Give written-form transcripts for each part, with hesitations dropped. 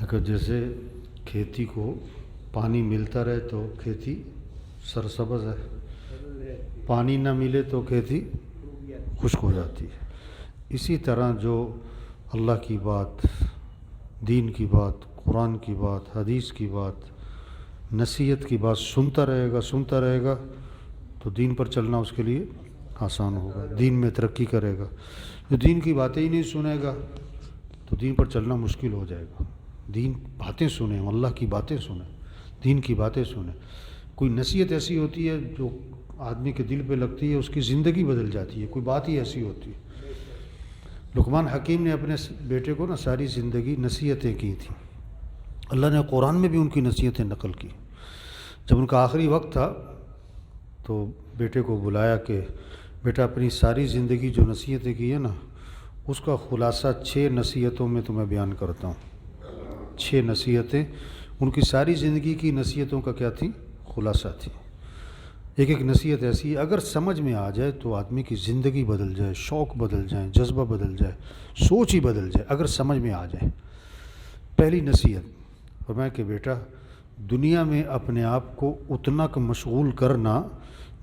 اگر جیسے کھیتی کو پانی ملتا رہے تو کھیتی سرسبز ہے، پانی نہ ملے تو کھیتی خشک ہو جاتی ہے۔ اسی طرح جو اللہ کی بات، دین کی بات، قرآن کی بات، حدیث کی بات، نصیحت کی بات سنتا رہے گا تو دین پر چلنا اس کے لیے آسان ہوگا، دین میں ترقی کرے گا۔ جو دین کی باتیں ہی نہیں سنے گا تو دین پر چلنا مشکل ہو جائے گا۔ دین باتیں سنیں، اللہ کی باتیں سنیں، دین کی باتیں سنیں۔ کوئی نصیحت ایسی ہوتی ہے جو آدمی کے دل پہ لگتی ہے، اس کی زندگی بدل جاتی ہے، کوئی بات ہی ایسی ہوتی ہے۔ لقمان حکیم نے اپنے بیٹے کو ساری زندگی نصیحتیں کی تھیں، اللہ نے قرآن میں بھی ان کی نصیحتیں نقل کی۔ جب ان کا آخری وقت تھا تو بیٹے کو بلایا کہ بیٹا اپنی ساری زندگی جو نصیحتیں کی ہے نا، اس کا خلاصہ 6 نصیحتوں میں تمہیں بیان کرتا ہوں۔ 6 نصیحتیں ان کی ساری زندگی کی نصیحتوں کا کیا تھی؟ خلاصہ تھی۔ ایک نصیحت ایسی ہے اگر سمجھ میں آ جائے تو آدمی کی زندگی بدل جائے، شوق بدل جائیں، جذبہ بدل جائے، سوچ ہی بدل جائے اگر سمجھ میں آ جائے۔ پہلی نصیحت فرمایا کہ بیٹا دنیا میں اپنے آپ کو اتنا مشغول کرنا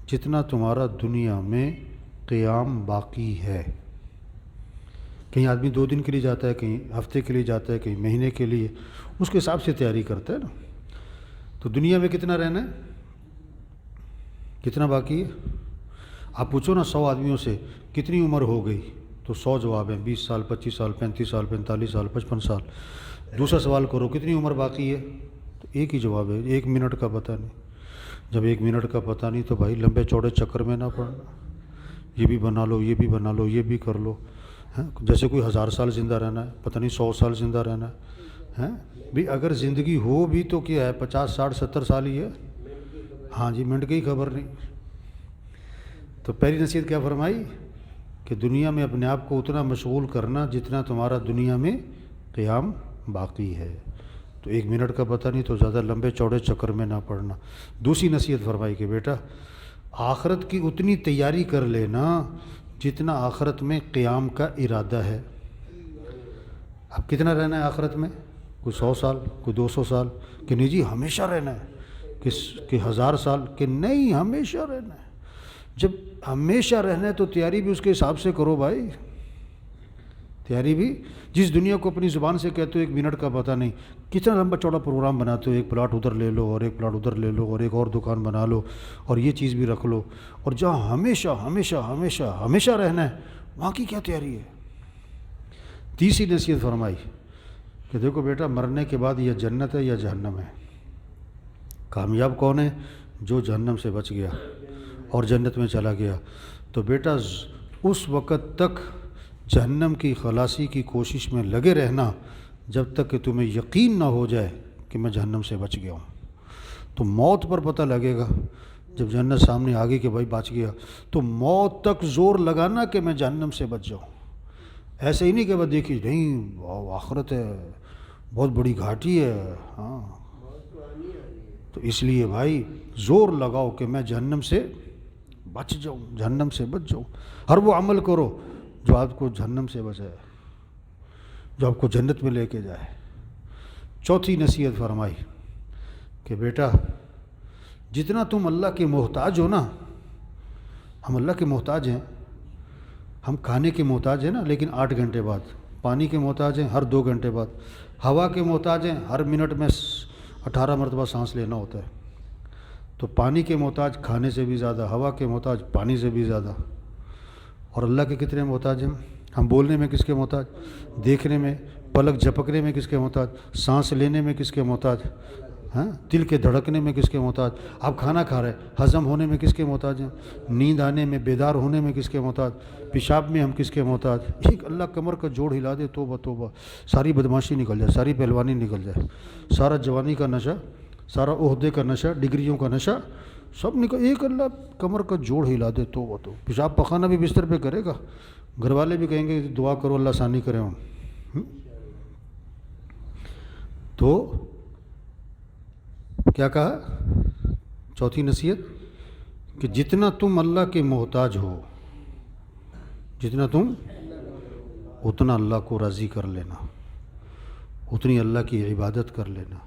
جتنا تمہارا دنیا میں قیام باقی ہے۔ کہیں آدمی 2 دن کے لیے جاتا ہے، کہیں ہفتے کے لیے جاتا ہے، کہیں مہینے کے لیے، اس کے حساب سے تیاری کرتا ہے نا۔ تو دنیا میں کتنا رہنا ہے، کتنا باقی ہے؟ آپ پوچھو نا 100 آدمیوں سے کتنی عمر ہو گئی تو 100 جواب ہیں، 20 سال، 25 سال، 35 سال، 45 سال، 55 سال۔ دوسرا سوال کرو کتنی عمر باقی ہے تو ایک ہی جواب ہے، 1 منٹ کا پتہ نہیں۔ جب 1 منٹ کا پتہ نہیں تو بھائی لمبے چوڑے چکر میں نہ پڑنا، یہ بھی بنا لو، یہ بھی بنا لو، یہ بھی کر لو۔ جیسے کوئی 1000 سال زندہ رہنا ہے، پتہ نہیں 100 سال زندہ رہنا ہے۔ بھی اگر زندگی ہو بھی تو کیا ہے، 50 60 70 سال ہی ہے۔ ہاں جی، منٹ کی خبر نہیں۔ تو پہلی نصیحت کیا فرمائی کہ دنیا میں اپنے آپ کو اتنا مشغول کرنا جتنا تمہارا دنیا میں قیام باقی ہے۔ تو 1 منٹ کا پتہ نہیں تو زیادہ لمبے چوڑے چکر میں نہ پڑنا۔ دوسری نصیحت فرمائی کہ بیٹا آخرت کی اتنی تیاری کر لینا جتنا آخرت میں قیام کا ارادہ ہے۔ اب کتنا رہنا ہے آخرت میں؟ کوئی 100 سال، کوئی 200 سال، کہ نہیں جی ہمیشہ رہنا ہے، کہ 1000 سال، کہ نہیں ہمیشہ رہنا ہے۔ جب ہمیشہ رہنا ہے تو تیاری بھی اس کے حساب سے کرو بھائی، تیاری بھی۔ جس دنیا کو اپنی زبان سے کہتے ہو 1 منٹ کا پتہ نہیں، کتنا لمبا چوڑا پروگرام بناتے ہو، 1 پلاٹ ادھر لے لو اور 1 پلاٹ ادھر لے لو اور ایک اور دکان بنا لو اور یہ چیز بھی رکھ لو، اور جہاں ہمیشہ ہمیشہ ہمیشہ ہمیشہ رہنا ہے وہاں کی کیا تیاری ہے؟ تیسری نصیحت فرمائی کہ دیکھو بیٹا مرنے کے بعد یا جنت ہے یا جہنم ہے۔ کامیاب کون ہے؟ جو جہنم سے بچ گیا اور جنت میں چلا گیا۔ تو بیٹا اس وقت تک جہنم کی خلاصی کی کوشش میں لگے رہنا جب تک کہ تمہیں یقین نہ ہو جائے کہ میں جہنم سے بچ گیا ہوں۔ تو موت پر پتہ لگے گا جب جنت سامنے آ گئی کہ بھائی بچ گیا، تو موت تک زور لگانا کہ میں جہنم سے بچ جاؤں۔ ایسے ہی نہیں کہ بس دیکھی نہیں آخرت ہے، بہت بڑی گھاٹی ہے، ہاں تو اس لیے بھائی زور لگاؤ کہ میں جہنم سے بچ جاؤں، جہنم سے بچ جاؤں۔ ہر وہ عمل کرو جو آپ کو جہنم سے بچائے، جو آپ کو جنت میں لے کے جائے۔ چوتھی نصیحت فرمائی کہ بیٹا جتنا تم اللہ کے محتاج ہو نا، ہم اللہ کے محتاج ہیں، ہم کھانے کے محتاج ہیں نا لیکن 8 گھنٹے بعد، پانی کے محتاج ہیں ہر 2 گھنٹے بعد، ہوا کے محتاج ہیں ہر منٹ میں 18 مرتبہ سانس لینا ہوتا ہے۔ تو پانی کے محتاج کھانے سے بھی زیادہ، ہوا کے محتاج پانی سے بھی زیادہ، اور اللہ کے کتنے محتاج ہیں ہم؟ بولنے میں کس کے محتاج؟ دیکھنے میں، پلک جھپکنے میں کس کے محتاج؟ سانس لینے میں کس کے محتاج؟ دل کے دھڑکنے میں کس کے محتاج؟ آپ کھانا کھا رہے ہیں، ہضم ہونے میں کس کے محتاج ہیں؟ نیند آنے میں، بیدار ہونے میں کس کے محتاج؟ پیشاب میں ہم کس کے محتاج؟ ایک اللہ کمر کا جوڑ ہلا دے، توبہ توبہ، ساری بدماشی نکل جائے، ساری پہلوانی نکل جائے، سارا جوانی کا نشہ، سارا عہدے کا نشہ، ڈگریوں کا نشہ سب نکل، ایک اللہ کمر کا جوڑ ہلا دے، توبہ تو پیشاب پخانہ بھی بستر پہ کرے گا، گھر والے بھی کہیں گے دعا کرو اللہ آسانی کرے ہم۔ تو کیا کہا چوتھی نصیحت کہ جتنا تم اللہ کے محتاج ہو، جتنا تم اتنا اللہ کو راضی کر لینا، اتنی اللہ کی عبادت کر لینا۔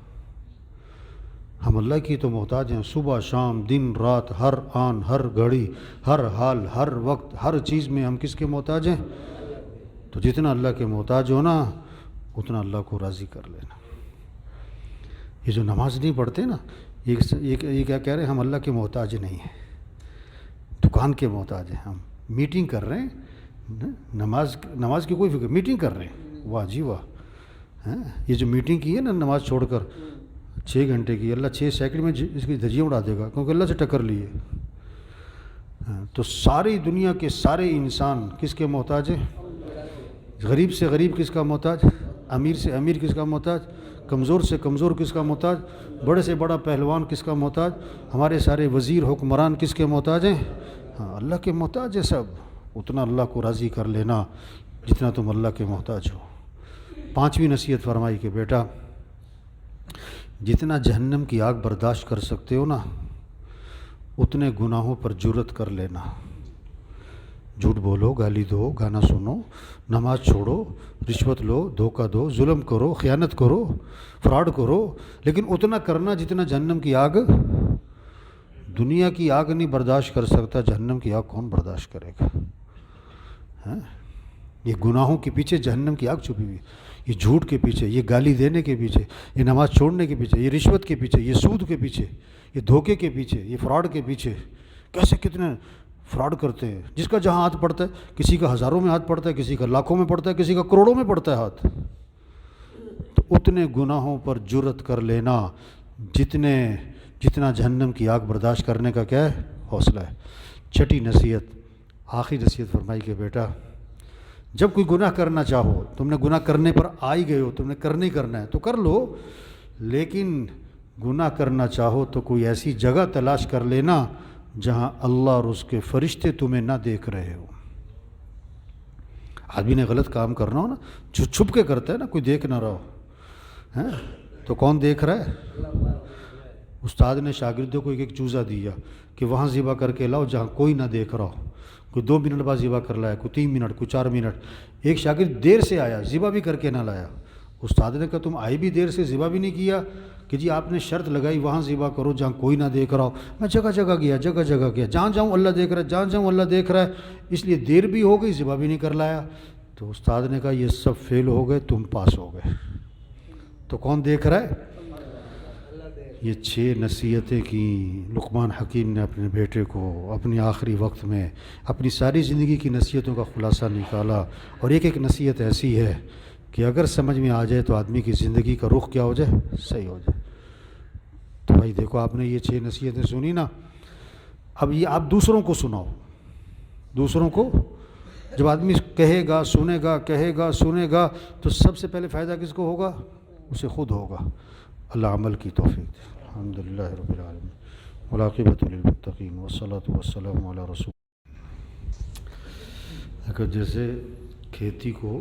ہم اللہ کی تو محتاج ہیں، صبح شام دن رات، ہر آن ہر گھڑی، ہر حال ہر وقت، ہر چیز میں ہم کس کے محتاج ہیں؟ تو جتنا اللہ کے محتاج ہونا اتنا اللہ کو راضی کر لینا۔ یہ جو نماز نہیں پڑھتے نا، یہ کیا کہہ رہے ہیں؟ ہم اللہ کے محتاج نہیں ہیں، دکان کے محتاج ہیں۔ ہم میٹنگ کر رہے ہیں، نماز کی کوئی فکر، میٹنگ کر رہے ہیں، واہ جی واہ۔ یہ جو میٹنگ کی ہے نا نماز چھوڑ کر 6 گھنٹے کی، اللہ 6 سیکنڈ میں اس کی دھجیاں اڑا دے گا، کیونکہ اللہ سے ٹکر لیے۔ تو ساری دنیا کے سارے انسان کس کے محتاج ہیں؟ غریب سے غریب کس کا محتاج؟ امیر سے امیر کس کا محتاج؟ کمزور سے کمزور کس کا محتاج؟ بڑے سے بڑا پہلوان کس کا محتاج؟ ہمارے سارے وزیر حکمران کس کے محتاج ہیں؟ ہاں، اللہ کے محتاج ہے سب۔ اتنا اللہ کو راضی کر لینا جتنا تم اللہ کے محتاج ہو۔ 5ویں نصیحت فرمائی کہ بیٹا جتنا جہنم کی آگ برداشت کر سکتے ہو نا، اتنے گناہوں پر جرت کر لینا۔ جھوٹ بولو، گالی دو، گانا سنو، نماز چھوڑو، رشوت لو، دھوکہ دو، ظلم کرو، خیانت کرو، فراڈ کرو، لیکن اتنا کرنا جتنا جہنم کی آگ۔ دنیا کی آگ نہیں برداشت کر سکتا، جہنم کی آگ کون برداشت کرے گا؟ یہ گناہوں کے پیچھے جہنم کی آگ چھپی ہوئی، یہ جھوٹ کے پیچھے، یہ گالی دینے کے پیچھے، یہ نماز چھوڑنے کے پیچھے، یہ رشوت کے پیچھے، یہ سود کے پیچھے، یہ دھوکے کے پیچھے، یہ فراڈ کے پیچھے۔ کیسے کتنے فراڈ کرتے ہیں، جس کا جہاں ہاتھ پڑتا ہے، کسی کا ہزاروں میں ہاتھ پڑتا ہے، کسی کا لاکھوں میں پڑتا ہے، کسی کا کروڑوں میں پڑتا ہے ہاتھ۔ تو اتنے گناہوں پر جرت کر لینا جتنا جہنم کی آگ برداشت کرنے کا کیا ہے؟ حوصلہ ہے۔ 6ٹھی نصیحت، آخری نصیحت فرمائی کہ بیٹا جب کوئی گناہ کرنا چاہو، تم نے گناہ کرنے پر آ ہی گئے ہو، تم نے کرنا ہی کرنا ہے تو کر لو، لیکن گناہ کرنا چاہو تو کوئی ایسی جگہ تلاش کر لینا جہاں اللہ اور اس کے فرشتے تمہیں نہ دیکھ رہے ہو۔ آدمی نے غلط کام کرنا ہو نا، جو چھپ کے کرتا ہے نا، کوئی دیکھ نہ رہا ہو، تو کون دیکھ رہا ہے؟ استاد نے شاگردوں کو ایک چوزا دیا کہ وہاں ذبح کر کے لاؤ جہاں کوئی نہ دیکھ رہا ہو۔ کوئی 2 منٹ بعد ذبح کر لایا، کوئی 3 منٹ، کوئی 4 منٹ۔ ایک شاگرد دیر سے آیا، ذبح بھی کر کے نہ لایا۔ استاد نے کہا تم آئے بھی دیر سے، ذبح بھی نہیں کیا؟ کہ جی آپ نے شرط لگائی وہاں ذبح کرو جہاں کوئی نہ دیکھ رہا ہو۔ میں جگہ جگہ گیا، جہاں جاؤں اللہ دیکھ رہا ہے، جہاں جاؤں اللہ دیکھ رہا ہے، اس لیے دیر بھی ہو گئی، ذبح بھی نہیں کر لایا۔ تو استاد نے کہا یہ سب فیل ہو گئے، تم پاس ہو گئے۔ تو کون دیکھ رہا ہے؟ یہ 6 نصیحتیں کی لقمان حکیم نے اپنے بیٹے کو اپنی آخری وقت میں، اپنی ساری زندگی کی نصیحتوں کا خلاصہ نکالا، اور ایک نصیحت ایسی ہے کہ اگر سمجھ میں آ جائے تو آدمی کی زندگی کا رخ کیا ہو جائے؟ صحیح ہو جائے۔ تو بھائی دیکھو آپ نے یہ 6 نصیحتیں سنی نا، اب یہ آپ دوسروں کو سناؤ۔ دوسروں کو جب آدمی کہے گا، سنے گا، کہے گا، سنے گا، تو سب سے پہلے فائدہ کس کو ہوگا؟ اسے خود ہوگا۔ اللہ عمل کی توفیق دے۔ الحمدللہ رب العالمین والعاقبۃ للمتقین والصلاۃ والسلام علی رسول۔ اگر جیسے کھیتی کو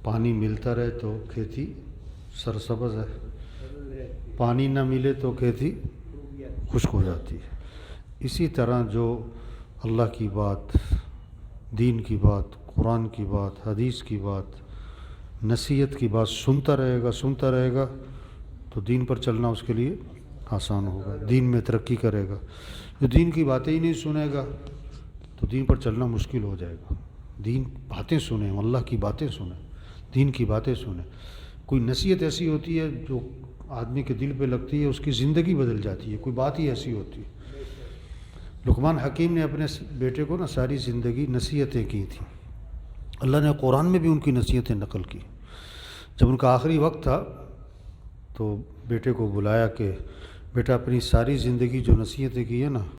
پانی ملتا رہے تو کھیتی سرسبز ہے، پانی نہ ملے تو کھیتی خشک ہو جاتی ہے۔ اسی طرح جو اللہ کی بات، دین کی بات، قرآن کی بات، حدیث کی بات، نصیحت کی بات سنتا رہے گا تو دین پر چلنا اس کے لیے آسان ہوگا، دین میں ترقی کرے گا۔ جو دین کی باتیں ہی نہیں سنے گا تو دین پر چلنا مشکل ہو جائے گا۔ دین باتیں سنیں، اللہ کی باتیں سنیں، دین کی باتیں سنیں۔ کوئی نصیحت ایسی ہوتی ہے جو آدمی کے دل پہ لگتی ہے، اس کی زندگی بدل جاتی ہے، کوئی بات ہی ایسی ہوتی ہے۔ لقمان حکیم نے اپنے بیٹے کو نا ساری زندگی نصیحتیں کی تھیں، اللہ نے قرآن میں بھی ان کی نصیحتیں نقل کی۔ جب ان کا آخری وقت تھا تو بیٹے کو بلایا کہ بیٹا اپنی ساری زندگی جو نصیحتیں کی ہے نا